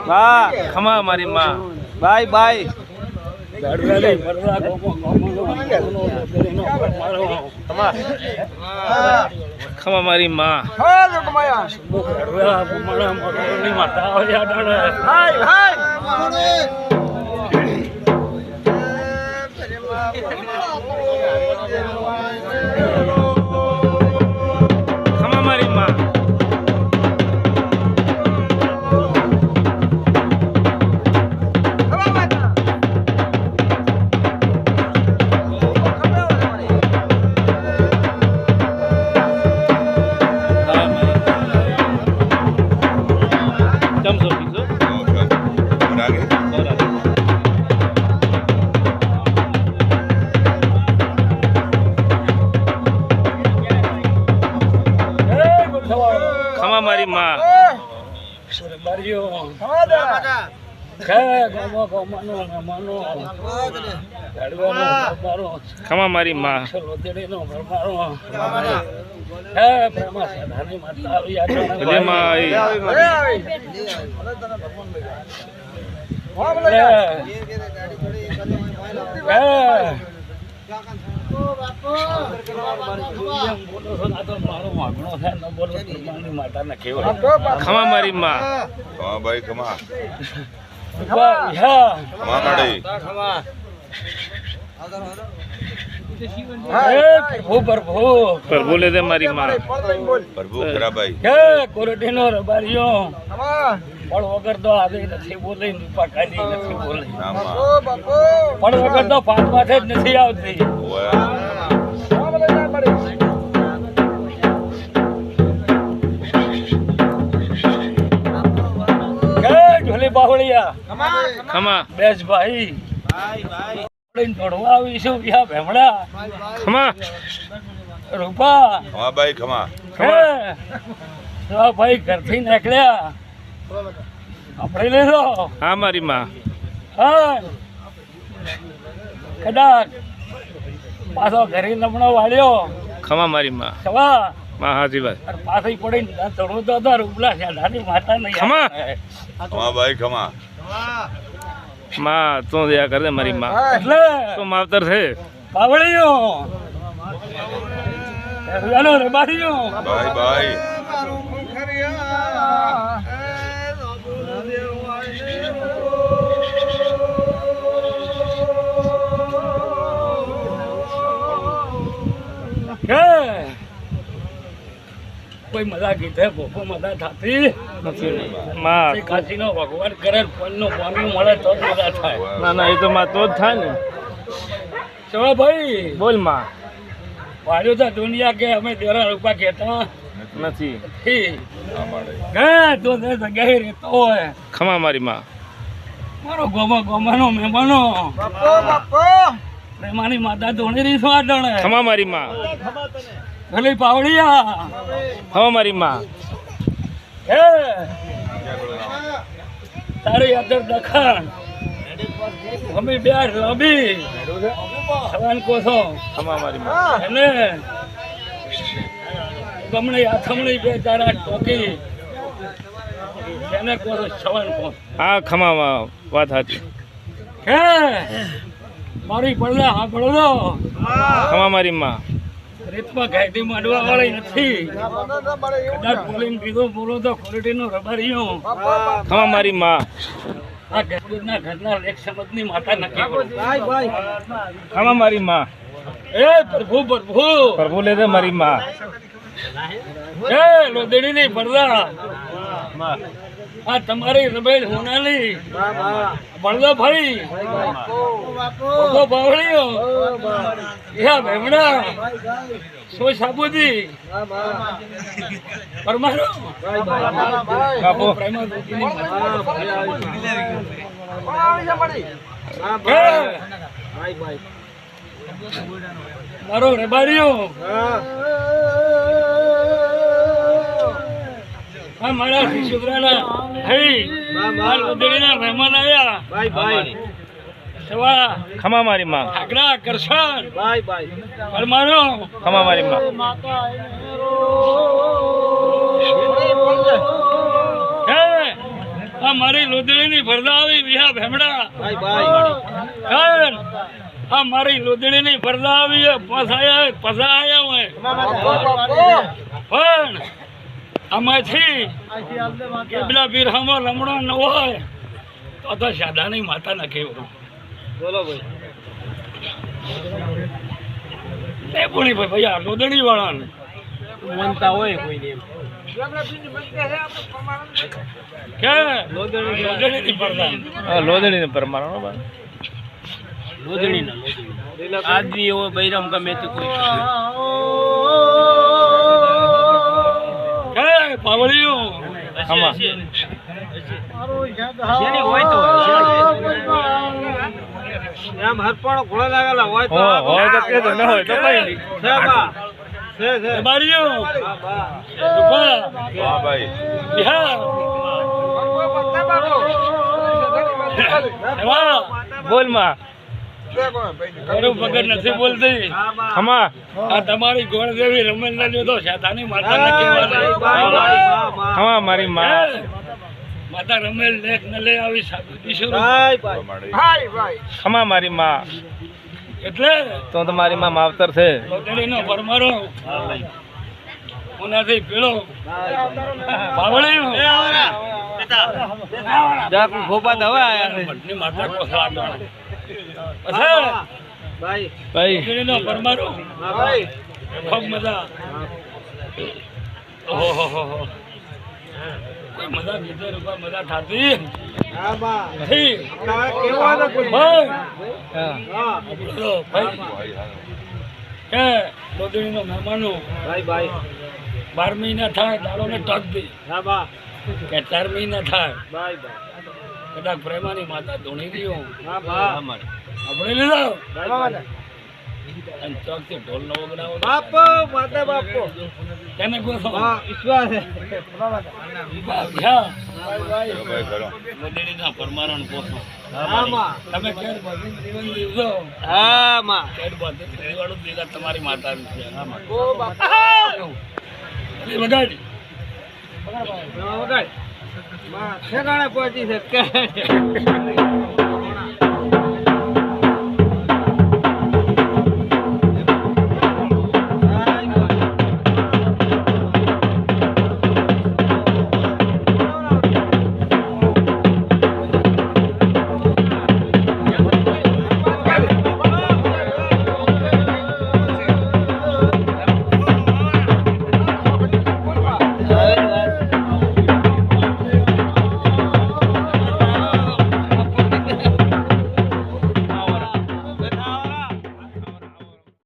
વાહ ખમા મારી માં બાય બાય ખમા મારી માં ખમા મારી માં ખમા મારી માં ખમા મારી માં ખમા મારી માં ખમા ભાઈ ખમા પ્રભુ લે દે મારી માં પ્રભુ ખરા ભાઈ કોરટીનો રબારીઓ પણ વગર તો આજે નથી બોલે રૂપા કાઢી નથી બોલે પણ વગર તો પાંચ માથે જ નથી આવતી ઢોલી બાવળિયા ખમા બેસ ભાઈ દોડવા આવીશું યા ભેમડા ખમા રૂપા ખમા ભાઈ ખમા ભાઈ ઘરથી નીકળ્યા આપણે લેજો હા મારી માં હા કદાચ પાછો ઘરે લમણો વાળ્યો ખમા મારી માં સવા માં હાજી વાત પાછી પડીને ચડો તો હતા રૂપલા છે નાની માતા નહીં ખમા ખમા ભાઈ ખમા માં તું દયા કર દે મારી માં એટલે તો માવતર છે બાવળીઓ ચાલો રે બારીઓ ભાઈ ભાઈ કોઈ મજા કીધે ભોપો મજા થતી માં કાશી નો ભગવાન કરે ફોન નું પાણી મળે તો જ મજા થાય ના ના એ તો માં તો જ થાય ને ચલો ભાઈ બોલ માં વાળ્યો તો દુનિયા કે અમે દેરા રૂપા કહેતા નથી તો જગ્યાએ રહેતો હોય ખમા મારી માં મારો ગોમાનો મહેમાનો મહેમાની માતા ધોણી રીત વાટણે ખમા મારી માં ભલે પાવડિયા ખમા મારી માં હે તારી અંદર દખણ અમે બે રબી સવાન કોસો ખમા મારી માં એને ગમણી આથમણી બે તારા ટોકી એને કોસો સવાન કોસ હા ખમા વાત હતી હે મારી પડલા હા પડલો ખમા મારી માં રીતમાં ઘાયતી માંડવા વાળી નથી કદાચ બોલીને કીધું બોલો તો ખોરટીનો રબારીઓ ખમા મારી માં આ ઘરના ઘરના લેખ સમજની માતા નક્કી કરો ખમા મારી માં એ પ્રભુ પ્રભુ પ્રભુ લે દે મારી માં એ લોદડી ની પડદા આ તમારી રબેલ હોનાલી બળદો ભાઈ બધો બાવળીઓ યા ભેમડા સો સાબુદી પરમારો બાપુ પ્રેમા દોતીની મારો રેબારીઓ હા મારા છોકરાના હઈ માર ઉદડીના મહેમાન આવ્યા ભાઈ ભાઈ સવા ખમા મારી માં ઠાકરા કરશન ભાઈ ભાઈ પરમારો ખમા મારી માં આ મારી લોધણીની ભરદા આવી વિહા ભેમડા આ મારી લોધણીની ભરદા આવી પસાયા હોય પણ આમાંથી કેબલા પીરહામાં લમણો ન હોય તો શાદાની માતા ન કેવું બોલો ભાઈ પૂણી ભાઈ આ લોધણી વાળાને મનતા હોય કોઈ ને કે લોધણીની ભરદા લોધણીને પરમાણુ આદમી એવો બૈરામ ગમે તે કોઈ કે પાવળિયો આમાં જેની હોય તો આમ હરપણો ઘોડો લાગેલા હોય તો હોય તો કેજો ન હોય તો કઈ નહીં છે બારીઓ હા ભાઈ બોલ માં વગર નથી બોલતી આમાં આ તમારી ગોળ દેવી રમેલ ના લીધો શાતાની માતા ના કહેવાય આમાં મારી માં માતા રમેલ લેખ ન લઈ આવી સાબિતી આમાં મારી માં એટલે તો તમારી માં માવતર છે લોધણીનો પરમારો ઉનાથી પીળો પાવળીનો જાકુ ખોપા દવા આયા છે ની માતા કોસા ભાઈ લોધણીનો પરમારો ખૂબ મજા ઓહો કોઈ મજા બીજે રૂપા મજા થાતી નથી કે લોધણીનો મહેમાનો 12 મહિના થાય દાડો ને ટક દે કે 4 મહિના થાય કદાચ પ્રેમાની માતા ધોણી ગયો આપણે લીધો અને ચોક થી ઢોલ નો વગડાવો બાપો તેને કોસો વિશ્વાસ ભાઈ કરો લોધણીના પરમારણ કોસો તમે કેર બાંધી જીવન દીધો કેર બાંધી જીવાડું દીધા તમારી માતા છે વગાડ ઠેકાણે પહોંચી શકે